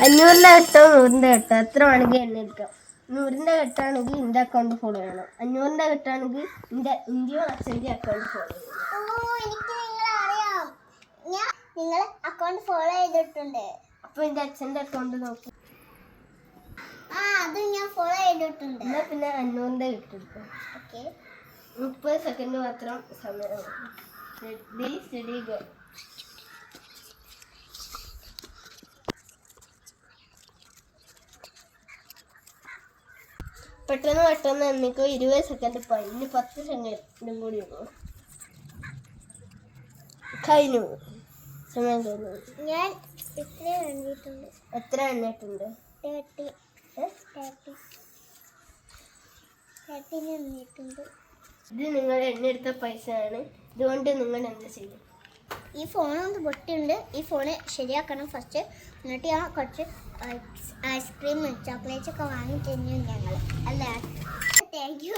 500ന്റെ കെട്ടോ 100ന്റെ കെട്ടോ എത്ര വേണമെങ്കിൽ എണ്ണ എടുക്കാം. 100ന്റെ കെട്ടാണെങ്കിൽ എൻ്റെ അക്കൗണ്ട് ഫോളോ ചെയ്യണം. 500ന്റെ കെട്ടാണെങ്കിൽ ഇന്ത്യയോ അച്ഛൻ്റെ അക്കൗണ്ട് ഫോളോ ചെയ്യണം. എനിക്ക് നിങ്ങളെ അറിയാം, ഞാൻ നിങ്ങളെ അക്കൗണ്ട് ഫോളോ ചെയ്തിട്ടുണ്ട്. അപ്പൊ എൻ്റെ അച്ഛൻ്റെ അക്കൗണ്ട് നോക്കി. അത് ഞാൻ ഫോളോ ചെയ്തിട്ടുണ്ട്. എന്നാ പിന്നെ 500ന്റെ കെട്ടെടുക്കാം. ഓക്കെ, 30 സെക്കൻഡ് മാത്രം സമയം. Ready steady go. പെട്ടെന്ന് എന്നിക്കോ 20 സെക്കൻഡ് പോയി. ഇനി 10 സെക്കൻഡും കൂടി ഉള്ളൂ. കഴിഞ്ഞു, സമയം കഴിഞ്ഞു. ഞാൻ ഇത്ര എണ്ണിട്ടുണ്ട്. എത്ര എണ്ണിട്ടുണ്ട്? 30 എണ്ണിട്ടുണ്ട്. ഇത് നിങ്ങൾ എണ്ണെടുത്ത പൈസയാണ്. ഇതുകൊണ്ട് നിങ്ങൾ എന്ത് ചെയ്യും? ഈ ഫോണൊന്ന് പൊട്ടിയുണ്ട്. ഈ ഫോണ് ശരിയാക്കണം ഫസ്റ്റ്. എന്നിട്ട് ഞാൻ കുറച്ച് ഐസ്ക്രീം ചോക്ലേറ്റ്സ് ഒക്കെ വാങ്ങി തന്നു ഞങ്ങൾ. അല്ലേ? Thank you.